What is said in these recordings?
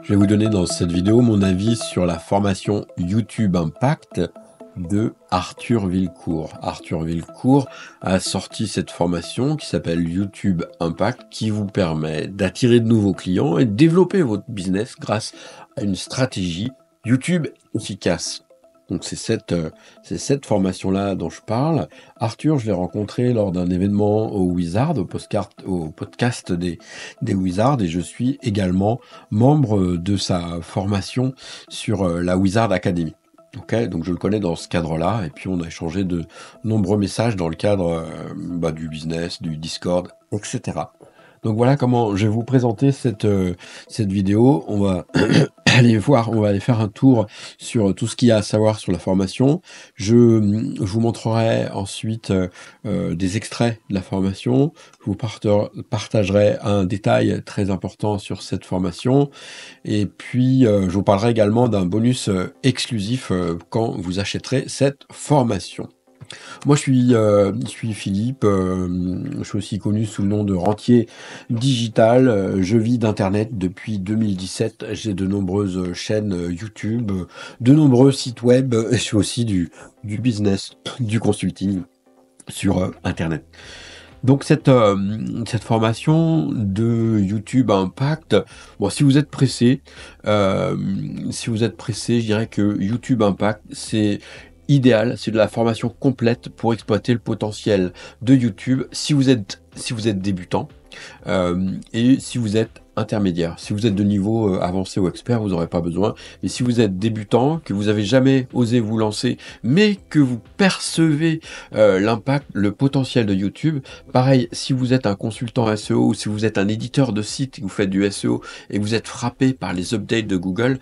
Je vais vous donner dans cette vidéo mon avis sur la formation YouTube Impact de Arthur Villecourt. Arthur Villecourt a sorti cette formation qui s'appelle YouTube Impact, qui vous permet d'attirer de nouveaux clients et de développer votre business grâce à une stratégie YouTube efficace. Donc c'est cette formation-là dont je parle. Arthur, je l'ai rencontré lors d'un événement au Wizard, au podcast des Wizards, et je suis également membre de sa formation sur la Wizard Academy. Okay, donc je le connais dans ce cadre-là, et puis on a échangé de nombreux messages dans le cadre du business, du Discord, etc. Donc voilà comment je vais vous présenter cette vidéo. On va aller faire un tour sur tout ce qu'il y a à savoir sur la formation. Je vous montrerai ensuite des extraits de la formation. Je vous partagerai un détail très important sur cette formation. Et puis, je vous parlerai également d'un bonus exclusif quand vous achèterez cette formation. Moi, je suis Philippe, je suis aussi connu sous le nom de Rentier Digital. Je vis d'Internet depuis 2017. J'ai de nombreuses chaînes YouTube, de nombreux sites web. Je fais aussi du business, du consulting sur Internet. Donc cette formation de YouTube Impact, bon, si vous êtes pressé, je dirais que YouTube Impact, c'est idéal, c'est de la formation complète pour exploiter le potentiel de YouTube si vous êtes débutant et si vous êtes intermédiaire. Si vous êtes de niveau avancé ou expert, vous n'aurez pas besoin. Mais si vous êtes débutant, que vous avez jamais osé vous lancer, mais que vous percevez l'impact, le potentiel de YouTube, pareil, si vous êtes un consultant SEO ou si vous êtes un éditeur de site, vous faites du SEO et vous êtes frappé par les updates de Google,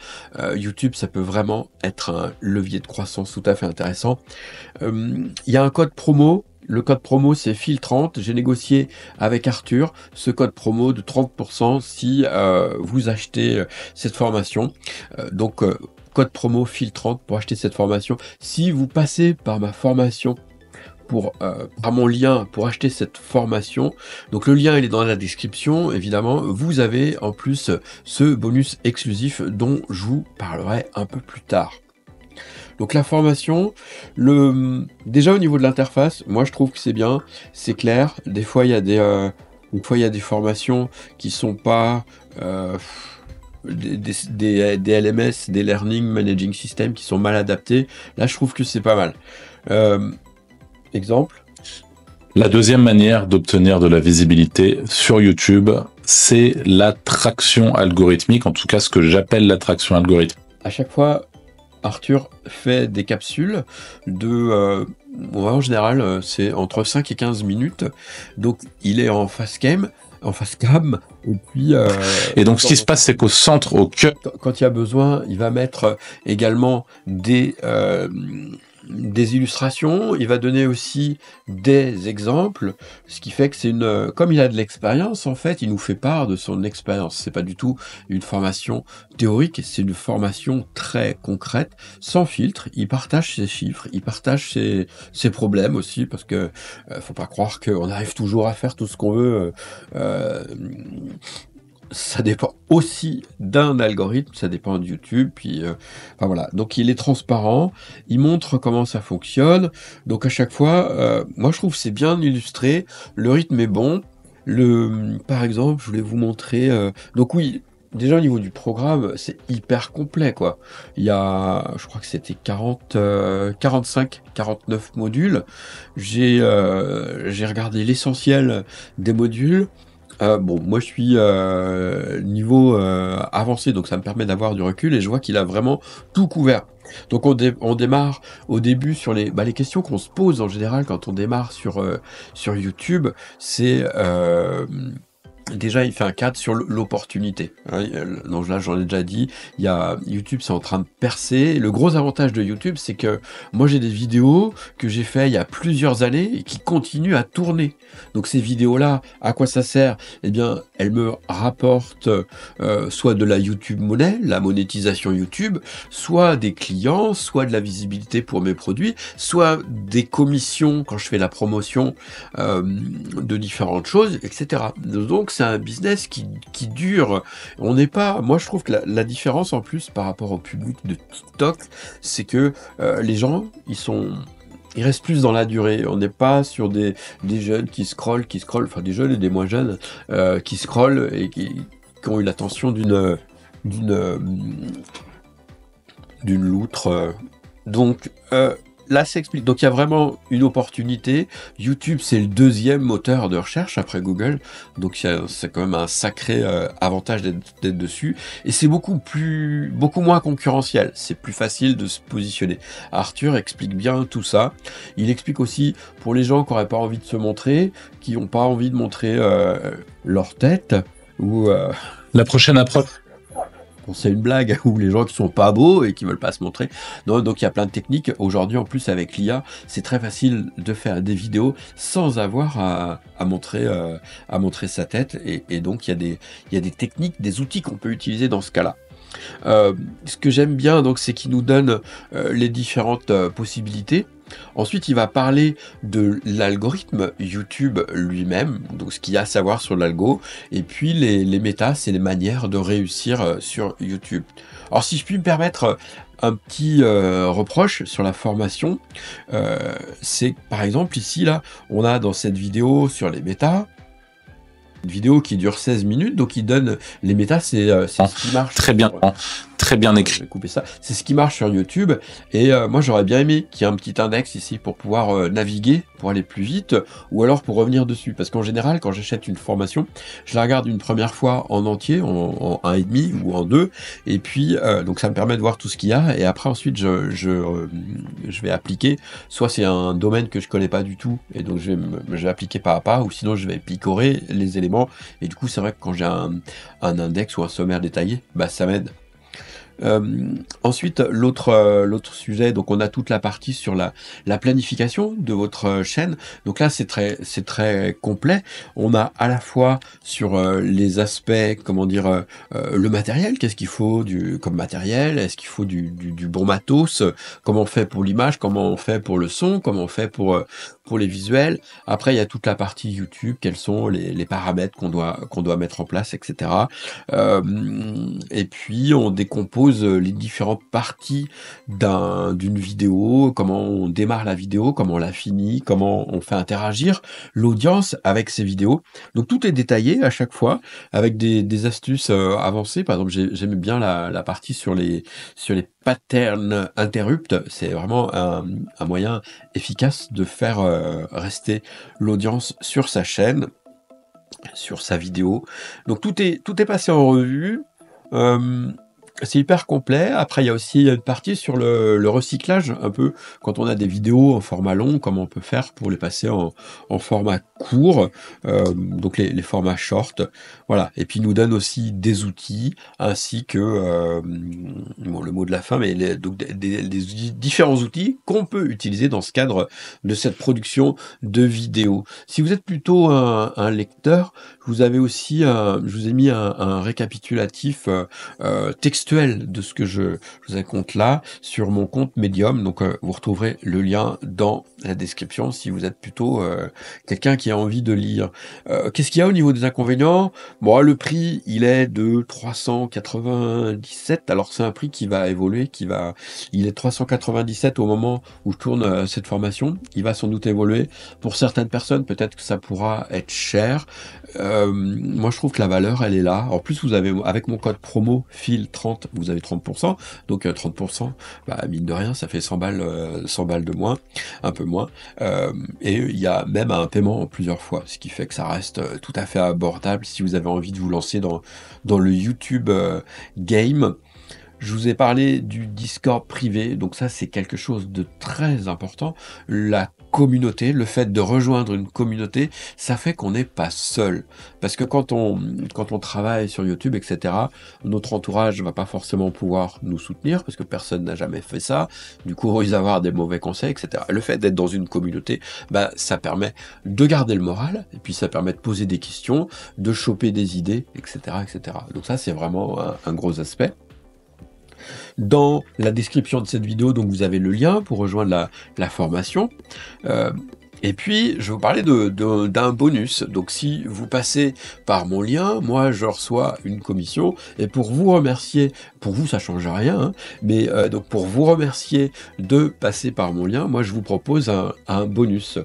YouTube, ça peut vraiment être un levier de croissance tout à fait intéressant. Il y a un code promo. Le code promo, c'est FIL30. J'ai négocié avec Arthur ce code promo de 30% si vous achetez cette formation. Donc, code promo FIL30 pour acheter cette formation. Si vous passez par ma formation, par mon lien pour acheter cette formation, donc le lien il est dans la description, évidemment, vous avez en plus ce bonus exclusif dont je vous parlerai un peu plus tard. Donc la formation, déjà au niveau de l'interface, moi je trouve que c'est bien, c'est clair. Des fois il y a des formations qui sont pas des LMS, des Learning Managing System qui sont mal adaptés. Là je trouve que c'est pas mal. Exemple. La deuxième manière d'obtenir de la visibilité sur YouTube, c'est l'attraction algorithmique, en tout cas ce que j'appelle l'attraction algorithmique. À chaque fois, Arthur fait des capsules en général, c'est entre 5 et 15 minutes. Donc, il est en face cam, et puis... et donc, ce qui se passe, c'est qu'au centre, au cœur... Quand il y a besoin, il va mettre également des illustrations, il va donner aussi des exemples, ce qui fait que comme il a de l'expérience, en fait, il nous fait part de son expérience. C'est pas du tout une formation théorique, c'est une formation très concrète, sans filtre. Il partage ses chiffres, il partage ses problèmes aussi, parce que faut pas croire qu'on arrive toujours à faire tout ce qu'on veut. Ça dépend aussi d'un algorithme, ça dépend de YouTube, puis voilà. Donc il est transparent, il montre comment ça fonctionne. Donc à chaque fois, moi je trouve que c'est bien illustré, le rythme est bon. Par exemple, je voulais vous montrer. Donc oui, déjà au niveau du programme, c'est hyper complet quoi. Il y a, je crois que c'était 45, 49 modules. J'ai regardé l'essentiel des modules. Moi je suis niveau avancé, donc ça me permet d'avoir du recul et je vois qu'il a vraiment tout couvert. Donc on démarre au début sur les questions qu'on se pose en général quand on démarre sur YouTube, c'est déjà, il fait un cadre sur l'opportunité. Donc là, j'en ai déjà dit, YouTube, c'est en train de percer. Le gros avantage de YouTube, c'est que moi, j'ai des vidéos que j'ai fait il y a plusieurs années et qui continuent à tourner. Donc ces vidéos-là, à quoi ça sert? Eh bien, elles me rapportent soit de la YouTube Money, la monétisation YouTube, soit des clients, soit de la visibilité pour mes produits, soit des commissions quand je fais la promotion de différentes choses, etc. Donc c'est un business qui dure. On n'est pas... Moi, je trouve que la différence, en plus, par rapport au public de TikTok, c'est que les gens, ils restent plus dans la durée. On n'est pas sur des jeunes qui scrollent, enfin des jeunes et des moins jeunes, qui scrollent et qui ont eu l'attention d'une loutre. Donc là, ça explique. Donc il y a vraiment une opportunité. YouTube, c'est le deuxième moteur de recherche après Google. Donc c'est quand même un sacré avantage d'être dessus. Et c'est beaucoup moins concurrentiel. C'est plus facile de se positionner. Arthur explique bien tout ça. Il explique aussi pour les gens qui n'auraient pas envie de se montrer, qui n'ont pas envie de montrer leur tête, ou... La prochaine approche. Bon, c'est une blague, ou les gens qui sont pas beaux et qui veulent pas se montrer. Non, donc il y a plein de techniques. Aujourd'hui, en plus, avec l'IA, c'est très facile de faire des vidéos sans avoir à montrer sa tête. Et donc, il y a des techniques, des outils qu'on peut utiliser dans ce cas-là. Ce que j'aime bien, donc, c'est qu'il nous donne les différentes possibilités. Ensuite, il va parler de l'algorithme YouTube lui-même, donc ce qu'il y a à savoir sur l'algo, et puis les métas, c'est les manières de réussir sur YouTube. Alors, si je puis me permettre un petit reproche sur la formation, c'est par exemple ici, là, on a dans cette vidéo sur les métas, une vidéo qui dure 16 minutes, donc il donne les métas, c'est ce qui marche. Très bien. Très bien écrit. Je vais couper ça. C'est ce qui marche sur YouTube. Et moi, j'aurais bien aimé qu'il y ait un petit index ici pour pouvoir naviguer, pour aller plus vite, ou alors pour revenir dessus. Parce qu'en général, quand j'achète une formation, je la regarde une première fois en entier, en 1,5 ou en 2. Et puis, donc ça me permet de voir tout ce qu'il y a. Et après, ensuite, je vais appliquer. Soit c'est un domaine que je connais pas du tout, et donc je vais appliquer pas à pas, ou sinon je vais picorer les éléments. Et du coup, c'est vrai que quand j'ai un index ou un sommaire détaillé, bah ça m'aide. Ensuite, l'autre sujet, donc on a toute la partie sur la planification de votre chaîne. Donc là, c'est très complet. On a à la fois sur les aspects, comment dire, le matériel, qu'est-ce qu'il faut comme matériel, est-ce qu'il faut du bon matos, comment on fait pour l'image, comment on fait pour le son, comment on fait pour les visuels. Après, il y a toute la partie YouTube, quels sont les paramètres qu'on doit mettre en place, etc. Et puis, on décompose les différentes parties d'une vidéo, comment on démarre la vidéo, comment on la finit, comment on fait interagir l'audience avec ces vidéos. Donc, tout est détaillé à chaque fois, avec des astuces avancées. Par exemple, j'aime bien la partie sur les pattern interrupt. C'est vraiment un moyen efficace de faire rester l'audience sur sa chaîne, sur sa vidéo. Donc tout est passé en revue. C'est hyper complet. Après, il y a aussi une partie sur le recyclage, un peu quand on a des vidéos en format long, comment on peut faire pour les passer en format court, donc les formats short. Voilà. Et puis, il nous donne aussi des outils, ainsi que, bon, le mot de la fin, mais donc des différents outils qu'on peut utiliser dans ce cadre de cette production de vidéos. Si vous êtes plutôt un lecteur, je vous ai mis un récapitulatif textuel de ce que je vous raconte là sur mon compte Medium. Donc vous retrouverez le lien dans la description si vous êtes plutôt quelqu'un qui a envie de lire. Qu'est-ce qu'il y a au niveau des inconvénients? Bon, le prix, il est de 397. Alors c'est un prix qui va évoluer, il est 397 au moment où je tourne cette formation. Il va sans doute évoluer. Pour certaines personnes, peut-être que ça pourra être cher. Moi, je trouve que la valeur, elle est là. En plus, vous avez, avec mon code promo FIL30, vous avez 30%. Donc 30%, bah, mine de rien, ça fait 100 balles de moins, un peu moins. Et il y a même un paiement en plusieurs fois, ce qui fait que ça reste tout à fait abordable si vous avez envie de vous lancer dans le YouTube game. Je vous ai parlé du Discord privé, donc ça c'est quelque chose de très important. La communauté, le fait de rejoindre une communauté, ça fait qu'on n'est pas seul. Parce que quand on travaille sur YouTube, etc., notre entourage va pas forcément pouvoir nous soutenir, parce que personne n'a jamais fait ça. Du coup, on risque d'avoir des mauvais conseils, etc. Le fait d'être dans une communauté, bah, ça permet de garder le moral, et puis ça permet de poser des questions, de choper des idées, etc., etc. Donc ça, c'est vraiment un gros aspect. Dans la description de cette vidéo, donc vous avez le lien pour rejoindre la formation. Et puis, je vais vous parler d'un bonus. Donc, si vous passez par mon lien, moi, je reçois une commission. Et pour vous remercier, pour vous, ça change rien, hein, mais donc pour vous remercier de passer par mon lien, moi, je vous propose un bonus.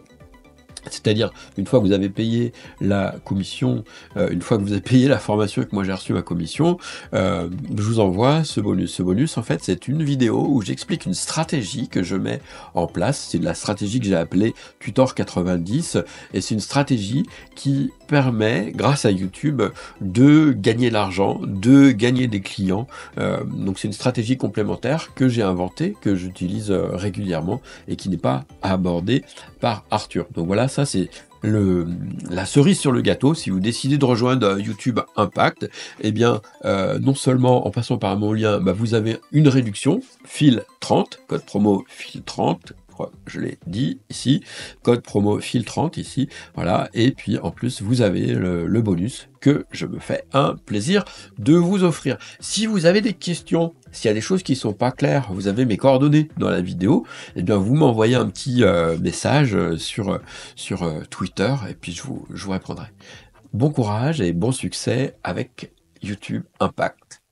C'est-à-dire, une fois que vous avez payé la commission, une fois que vous avez payé la formation et que moi j'ai reçu ma commission, je vous envoie ce bonus. Ce bonus, en fait, c'est une vidéo où j'explique une stratégie que je mets en place. C'est de la stratégie que j'ai appelée Tutor 90, et c'est une stratégie qui permet, grâce à YouTube, de gagner de l'argent, de gagner des clients. Donc c'est une stratégie complémentaire que j'ai inventée, que j'utilise régulièrement et qui n'est pas abordée par Arthur. Donc voilà, ça c'est la cerise sur le gâteau. Si vous décidez de rejoindre YouTube Impact, eh bien, non seulement en passant par mon lien, bah, vous avez une réduction, FIL30, code promo FIL30, je l'ai dit ici, code promo FIL30 ici, voilà, et puis en plus vous avez le bonus que je me fais un plaisir de vous offrir. Si vous avez des questions, s'il y a des choses qui ne sont pas claires, vous avez mes coordonnées dans la vidéo, et bien vous m'envoyez un petit message sur Twitter, et puis je vous répondrai. Bon courage et bon succès avec YouTube Impact.